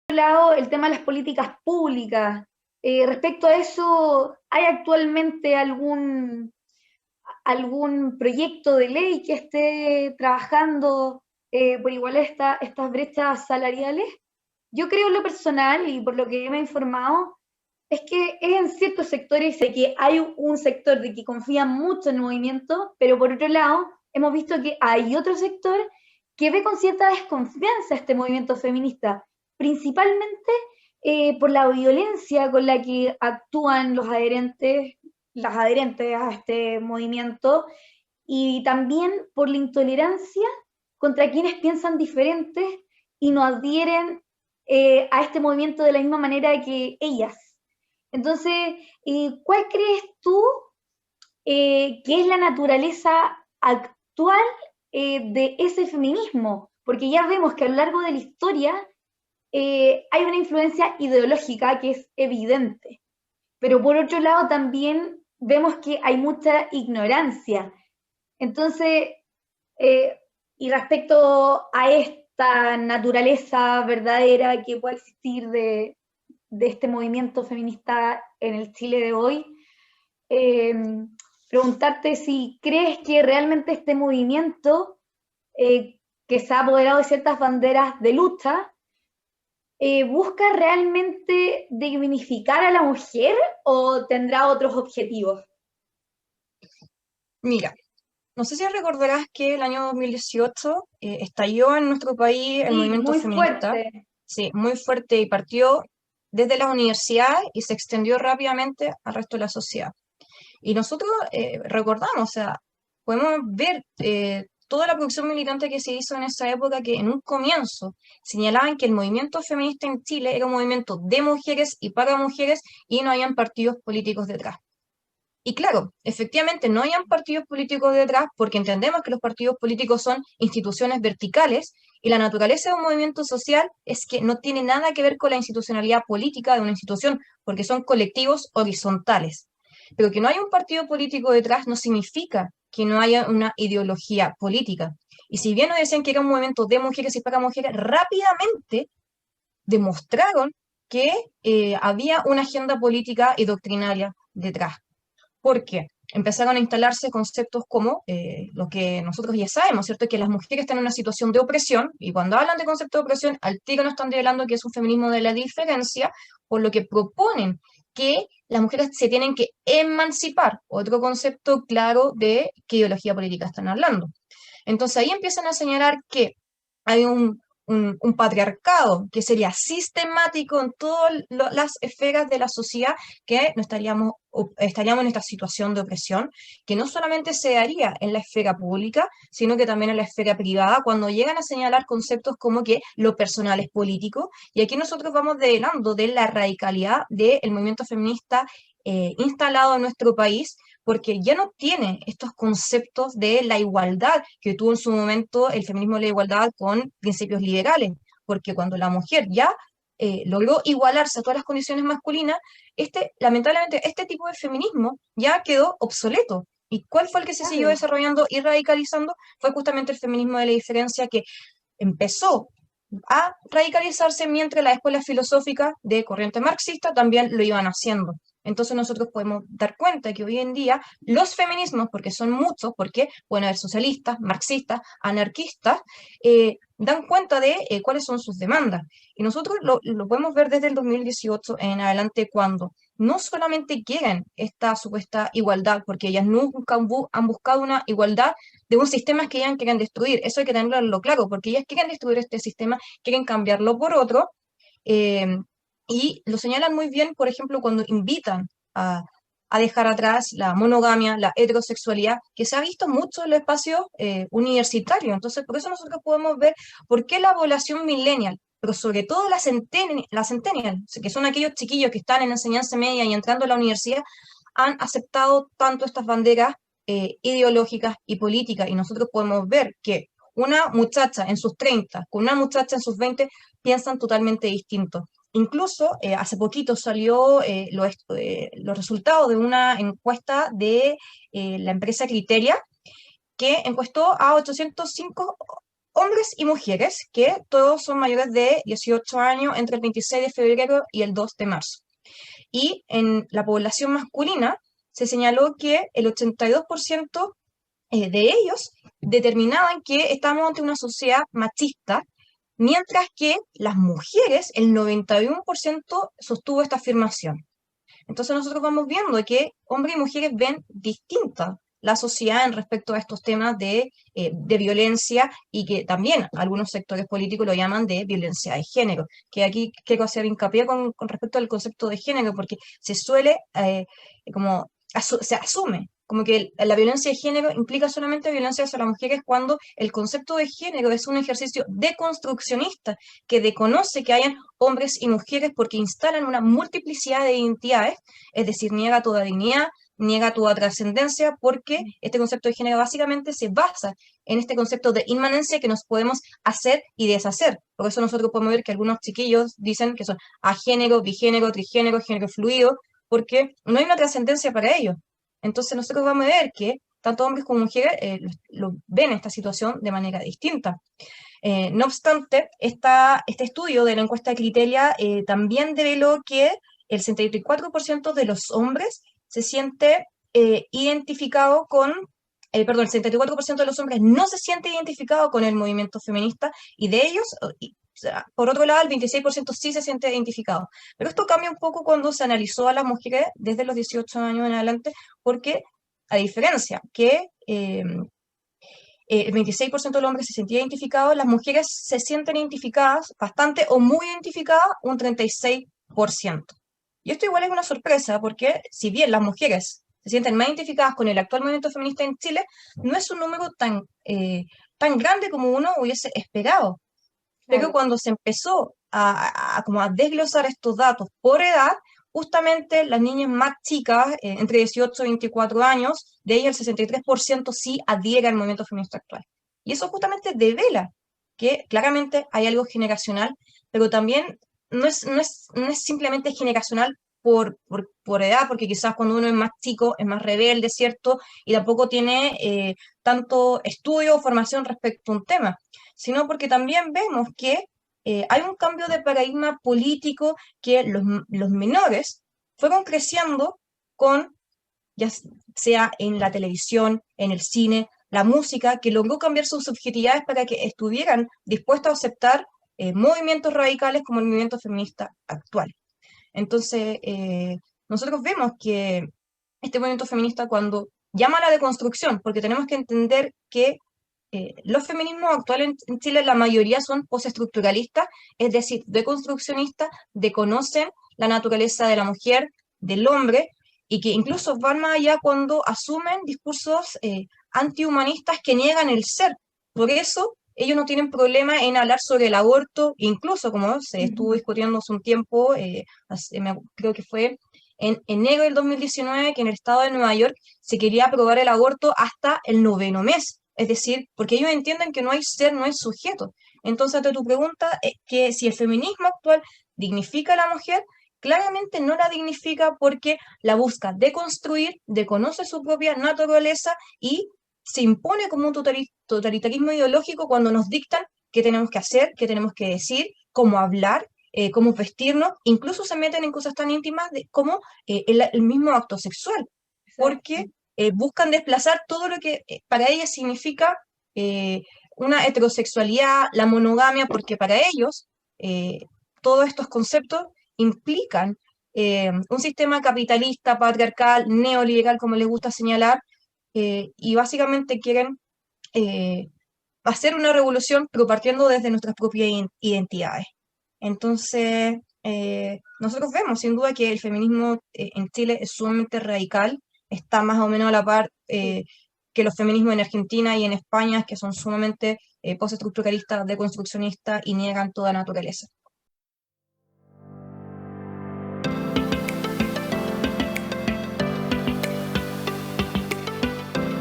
Lado, el tema de las políticas públicas. Respecto a eso, ¿hay actualmente algún proyecto de ley que esté trabajando por igual estas brechas salariales? Yo creo en lo personal y por lo que me he informado, es que es en ciertos sectores, sé que hay un sector de que confía mucho en el movimiento, pero por otro lado, hemos visto que hay otro sector que ve con cierta desconfianza este movimiento feminista, principalmente por la violencia con la que actúan las adherentes a este movimiento, y también por la intolerancia contra quienes piensan diferentes y no adhieren a este movimiento de la misma manera que ellas. Entonces, ¿cuál crees tú que es la naturaleza actual de ese feminismo? Porque ya vemos que a lo largo de la historia hay una influencia ideológica que es evidente, pero por otro lado también vemos que hay mucha ignorancia. Entonces, eh, y respecto a esta naturaleza verdadera que puede existir de este movimiento feminista en el Chile de hoy, eh, preguntarte si crees que realmente este movimiento, que se ha apoderado de ciertas banderas de lucha, busca realmente dignificar a la mujer o tendrá otros objetivos. Mira, no sé si recordarás que el año 2018 estalló en nuestro país el Sí, movimiento muy feminista, fuerte. sí, muy fuerte y partió desde las universidades y se extendió rápidamente al resto de la sociedad. Y nosotros recordamos, o sea, podemos ver toda la producción militante que se hizo en esa época que en un comienzo señalaban que el movimiento feminista en Chile era un movimiento de mujeres y para mujeres y no habían partidos políticos detrás. Y claro, efectivamente no hayan partidos políticos detrás porque entendemos que los partidos políticos son instituciones verticales y la naturaleza de un movimiento social es que no tiene nada que ver con la institucionalidad política de una institución porque son colectivos horizontales. Pero que no haya un partido político detrás no significa que no haya una ideología política. Y si bien nos decían que era un movimiento de mujeres y para mujeres, rápidamente demostraron que había una agenda política y doctrinaria detrás. Porque empezaron a instalarse conceptos como lo que nosotros ya sabemos, ¿cierto? Que las mujeres están en una situación de opresión, y cuando hablan de concepto de opresión, al tiro no están revelando que es un feminismo de la diferencia, por lo que proponen que las mujeres se tienen que emancipar, otro concepto claro de qué ideología política están hablando. Entonces ahí empiezan a señalar que hay un patriarcado que sería sistemático en todas las esferas de la sociedad, que no estaríamos en esta situación de opresión, que no solamente se daría en la esfera pública, sino que también en la esfera privada, cuando llegan a señalar conceptos como que lo personal es político, y aquí nosotros vamos develando de la radicalidad del movimiento feminista instalado en nuestro país, porque ya no tiene estos conceptos de la igualdad que tuvo en su momento el feminismo de la igualdad con principios liberales, porque cuando la mujer ya logró igualarse a todas las condiciones masculinas, lamentablemente este tipo de feminismo ya quedó obsoleto. ¿Y cuál fue el que se siguió Claro. desarrollando y radicalizando? Fue justamente el feminismo de la diferencia, que empezó a radicalizarse mientras las escuelas filosóficas de corriente marxista también lo iban haciendo. Entonces nosotros podemos dar cuenta que hoy en día los feminismos, porque son muchos, porque pueden haber socialistas, marxistas, anarquistas, dan cuenta de cuáles son sus demandas. Y nosotros lo podemos ver desde el 2018 en adelante, cuando no solamente quieren esta supuesta igualdad, porque ellas nunca han buscado una igualdad de un sistema que ellas quieren destruir. Eso hay que tenerlo claro, porque ellas quieren destruir este sistema, quieren cambiarlo por otro, eh, y lo señalan muy bien, por ejemplo, cuando invitan a dejar atrás la monogamia, la heterosexualidad, que se ha visto mucho en los espacios universitarios. Entonces, por eso nosotros podemos ver por qué la población millennial, pero sobre todo la centennial, que son aquellos chiquillos que están en enseñanza media y entrando a la universidad, han aceptado tanto estas banderas ideológicas y políticas. Y nosotros podemos ver que una muchacha en sus 30 con una muchacha en sus 20 piensan totalmente distinto. incluso hace poquito salió los resultados de una encuesta de la empresa Criteria, que encuestó a 805 hombres y mujeres, que todos son mayores de 18 años entre el 26 de febrero y el 2 de marzo. Y en la población masculina se señaló que el 82% de ellos determinaban que estábamos ante una sociedad machista, mientras que las mujeres, el 91% sostuvo esta afirmación. Entonces nosotros vamos viendo que hombres y mujeres ven distinta la sociedad en respecto a estos temas de violencia, y que también algunos sectores políticos lo llaman de violencia de género, que aquí quiero hacer hincapié con respecto al concepto de género, porque se suele, se asume como que la violencia de género implica solamente violencia hacia las mujeres, cuando el concepto de género es un ejercicio deconstruccionista que desconoce que hayan hombres y mujeres, porque instalan una multiplicidad de identidades, es decir, niega toda dignidad, niega toda trascendencia, porque este concepto de género básicamente se basa en este concepto de inmanencia que nos podemos hacer y deshacer. Por eso nosotros podemos ver que algunos chiquillos dicen que son agénero, bigénero, trigénero, género fluido, porque no hay una trascendencia para ellos. Entonces nosotros vamos a ver que tanto hombres como mujeres lo ven esta situación de manera distinta. No obstante, este estudio de la encuesta de Criteria también reveló que el 74% de los hombres se siente identificado con, perdón, el 74% de los hombres no se siente identificado con el movimiento feminista, y de ellos, o sea, por otro lado, el 26% sí se siente identificado. Pero esto cambia un poco cuando se analizó a las mujeres desde los 18 años en adelante, porque a diferencia que el 26% de los hombres se sentía identificado, las mujeres se sienten identificadas bastante o muy identificadas un 36%. Y esto igual es una sorpresa, porque si bien las mujeres se sienten más identificadas con el actual movimiento feminista en Chile, no es un número tan grande como uno hubiese esperado. Pero Claro. cuando se empezó como a desglosar estos datos por edad, justamente las niñas más chicas, entre 18 y 24 años, de ellas el 63% sí adhiere al movimiento feminista actual. Y eso justamente devela que claramente hay algo generacional, pero también no es simplemente generacional por edad, porque quizás cuando uno es más chico es más rebelde, ¿cierto? Y tampoco tiene tanto estudio o formación respecto a un tema, sino porque también vemos que hay un cambio de paradigma político, que los menores fueron creciendo con, ya sea en la televisión, en el cine, la música, que logró cambiar sus subjetividades para que estuvieran dispuestos a aceptar movimientos radicales como el movimiento feminista actual. Entonces, nosotros vemos que este movimiento feminista, cuando llama a la deconstrucción, porque tenemos que entender que los feminismos actuales en Chile, la mayoría son postestructuralistas, es decir, deconstruccionistas, deconocen la naturaleza de la mujer, del hombre, y que incluso van más allá cuando asumen discursos antihumanistas que niegan el ser. Por eso ellos no tienen problema en hablar sobre el aborto, incluso como se estuvo discutiendo hace un tiempo, creo que fue en enero del 2019, que en el estado de Nueva York se quería aprobar el aborto hasta el 9º mes. Es decir, porque ellos entienden que no hay ser, no hay sujeto. Entonces, de tu pregunta, que si el feminismo actual dignifica a la mujer, claramente no la dignifica, porque la busca deconstruir, desconoce su propia naturaleza y se impone como un totalitarismo ideológico cuando nos dictan qué tenemos que hacer, qué tenemos que decir, cómo hablar, cómo vestirnos. Incluso se meten en cosas tan íntimas como el mismo acto sexual, porque buscan desplazar todo lo que para ellas significa una heterosexualidad, la monogamia, porque para ellos todos estos conceptos implican un sistema capitalista, patriarcal, neoliberal, como les gusta señalar, y básicamente quieren hacer una revolución, pero partiendo desde nuestras propias identidades. Entonces, nosotros vemos sin duda que el feminismo en Chile es sumamente radical, está más o menos a la par que los feminismos en Argentina y en España, que son sumamente postestructuralistas, deconstruccionistas y niegan toda naturaleza.